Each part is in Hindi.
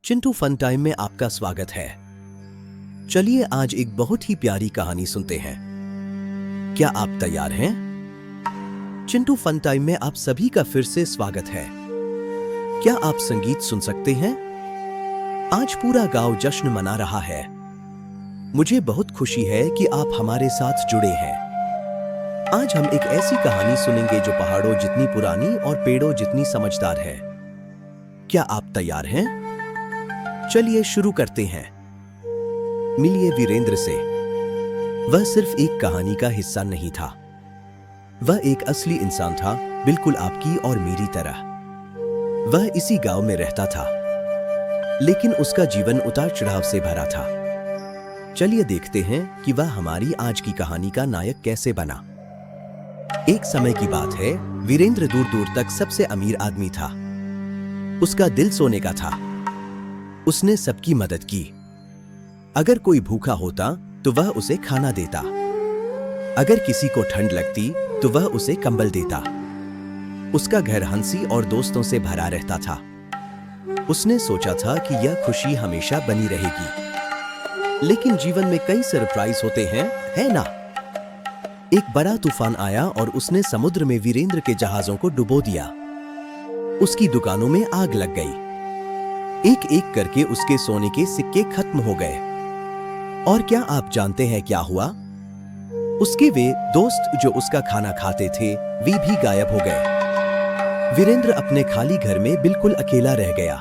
चिंटू फन टाइम में आपका स्वागत है। चलिए आज एक बहुत ही प्यारी कहानी सुनते हैं। क्या आप तैयार हैं? चिंटू फन टाइम में आप सभी का फिर से स्वागत है। क्या आप संगीत सुन सकते हैं? आज पूरा गांव जश्न मना रहा है। मुझे बहुत खुशी है कि आप हमारे साथ जुड़े हैं। आज हम एक ऐसी कहानी सुनेंगे जो पहाड़ों जितनी पुरानी और पेड़ों जितनी समझदार है। क्या आप तैयार हैं? चलिए शुरू करते हैं। मिलिए वीरेंद्र से। वह सिर्फ एक कहानी का हिस्सा नहीं था, वह एक असली इंसान था, बिल्कुल आपकी और मेरी तरह। वह इसी गांव में रहता था, लेकिन उसका जीवन उतार चढ़ाव से भरा था। चलिए देखते हैं कि वह हमारी आज की कहानी का नायक कैसे बना। एक समय की बात है, वीरेंद्र दूर दूर तक सबसे अमीर आदमी था। उसका दिल सोने का था। उसने सबकी मदद की। अगर कोई भूखा होता तो वह उसे खाना देता, अगर किसी को ठंड लगती तो वह उसे कंबल देता। उसका घर हंसी और दोस्तों से भरा रहता था। उसने सोचा था कि यह खुशी हमेशा बनी रहेगी। लेकिन जीवन में कई सरप्राइज होते हैं, है ना? एक बड़ा तूफान आया और उसने समुद्र में वीरेंद्र के जहाजों को डुबो दिया। उसकी दुकानों में आग लग गई। एक एक करके उसके सोने के सिक्के खत्म हो गए। और क्या आप जानते हैं क्या हुआ? उसके वे दोस्त जो उसका खाना खाते थे, वे भी गायब हो गए। वीरेंद्र अपने खाली घर में बिल्कुल अकेला रह गया।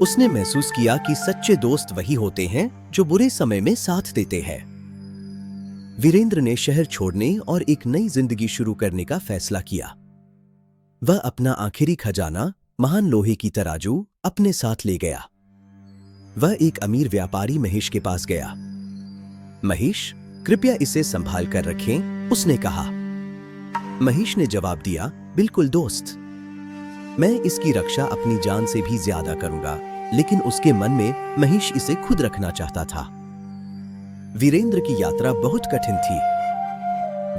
उसने महसूस किया कि सच्चे दोस्त वही होते हैं जो बुरे समय में साथ देते हैं। वीरेंद्र ने शहर छोड़ने और एक नई जिंदगी शुरू करने का फैसला किया। वह अपना आखिरी खजाना, महान लोहे की तराजू, अपने साथ ले गया। वह एक अमीर व्यापारी महेश के पास गया। महेश, कृपया इसे संभाल कर रखें, उसने कहा। महेश ने जवाब दिया, बिल्कुल दोस्त, मैं इसकी रक्षा अपनी जान से भी ज्यादा करूंगा। लेकिन उसके मन में महेश इसे खुद रखना चाहता था। वीरेंद्र की यात्रा बहुत कठिन थी।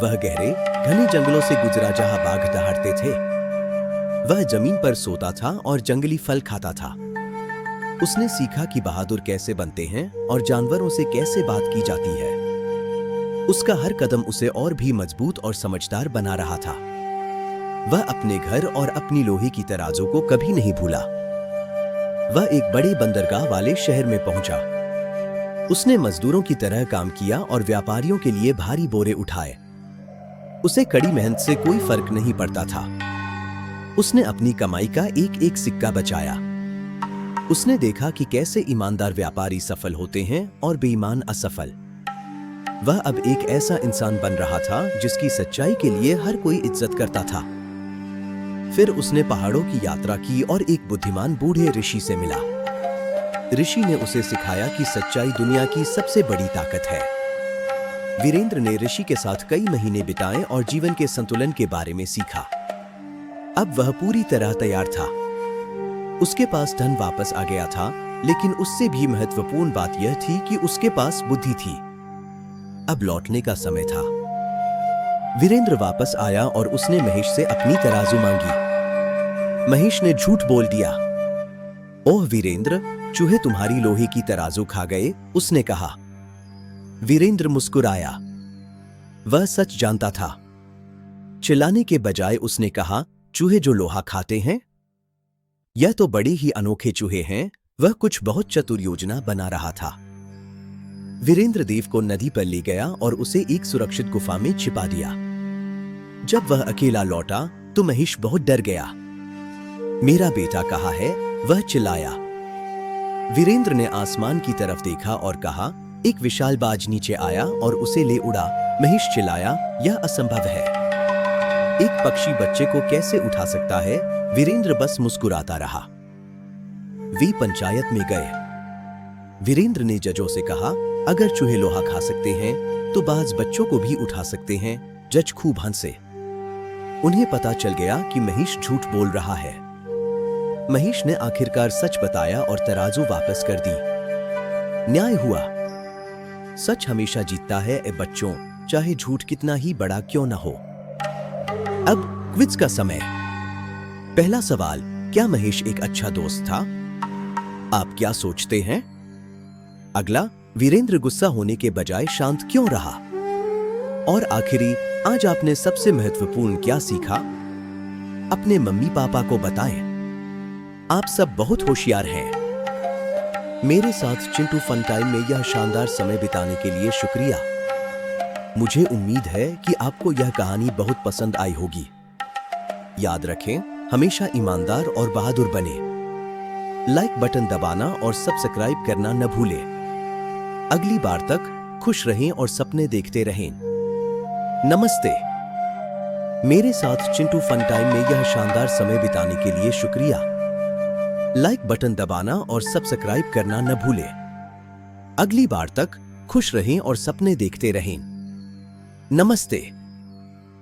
वह गहरे घने जंगलों से गुजरा जहां बाघ दहाड़ते थे। वह जमीन पर सोता था और जंगली फल खाता था। उसने सीखा कि बहादुर कैसे बनते हैं और जानवरों से कैसे बात की जाती है। उसका हर कदम उसे और भी मजबूत और समझदार बना रहा था। वह अपने घर और अपनी लोहे की तराजू को कभी नहीं भूला। वह एक बड़े बंदरगाह वाले शहर में पहुंचा। उसने मजदूरों की तरह काम किया और व्यापारियों के लिए भारी बोरे उठाए। उसे कड़ी मेहनत से कोई फर्क नहीं पड़ता था। उसने अपनी कमाई का एक एक सिक्का बचाया। उसने देखा कि कैसे ईमानदार व्यापारी सफल होते हैं और बेईमान असफल। वह अब एक ऐसा इंसान बन रहा था जिसकी सच्चाई के लिए हर कोई इज्जत करता था। फिर उसने पहाड़ों की यात्रा की और एक बुद्धिमान बूढ़े ऋषि से मिला। ऋषि ने उसे सिखाया कि सच्चाई दुनिया की सबसे बड़ी ताकत है। वीरेंद्र ने ऋषि के साथ कई महीने बिताए और जीवन के संतुलन के बारे में सीखा। अब वह पूरी तरह तैयार था। उसके पास धन वापस आ गया था, लेकिन उससे भी महत्वपूर्ण बात यह थी कि उसके पास बुद्धि थी। अब लौटने का समय था। वीरेंद्र वापस आया और उसने महेश से अपनी तराजू मांगी। महेश ने झूठ बोल दिया। ओह वीरेंद्र, चूहे तुम्हारी लोहे की तराजू खा गए, उसने कहा। वीरेंद्र मुस्कुराया। वह सच जानता था। चिल्लाने के बजाय उसने कहा, चूहे जो लोहा खाते हैं? यह तो बड़े ही अनोखे चूहे हैं। वह कुछ बहुत चतुर योजना बना रहा था। वीरेंद्र देव को नदी पर ले गया और उसे एक सुरक्षित गुफा में छिपा दिया। जब वह अकेला लौटा तो महेश बहुत डर गया। मेरा बेटा कहाँ है? वह चिल्लाया। वीरेंद्र ने आसमान की तरफ देखा और कहा, एक विशाल बाज नीचे आया और उसे ले उड़ा। महेश चिल्लाया, यह असंभव है। एक पक्षी बच्चे को कैसे उठा सकता है? वीरेंद्र बस मुस्कुराता रहा। वे पंचायत में गए। वीरेंद्र ने जजों से कहा, अगर चूहे लोहा खा सकते हैं तो बाज बच्चों को भी उठा सकते हैं। जज खूब हंसे। उन्हें पता चल गया कि महेश झूठ बोल रहा है। महेश ने आखिरकार सच बताया और तराजू वापस कर दी। न्याय हुआ। सच हमेशा जीतता है ए बच्चों, चाहे झूठ कितना ही बड़ा क्यों न हो। अब क्विज का समय। पहला सवाल, क्या महेश एक अच्छा दोस्त था? आप क्या सोचते हैं? अगला, वीरेंद्र गुस्सा होने के बजाय शांत क्यों रहा? और आखिरी, आज आपने सबसे महत्वपूर्ण क्या सीखा? अपने मम्मी पापा को बताएं। आप सब बहुत होशियार हैं। मेरे साथ चिंटू फन टाइम में यह शानदार समय बिताने के लिए शुक्रिया। मुझे उम्मीद है कि आपको यह कहानी बहुत पसंद आई होगी। याद रखें, हमेशा ईमानदार और बहादुर बने। लाइक बटन दबाना और सब्सक्राइब करना न भूलें। अगली बार तक खुश रहें और सपने देखते रहें। नमस्ते। मेरे साथ चिंटू फन टाइम में यह शानदार समय बिताने के लिए शुक्रिया। लाइक बटन दबाना और सब्सक्राइब करना न भूलें। अगली बार तक खुश रहें और सपने देखते रहें। नमस्ते।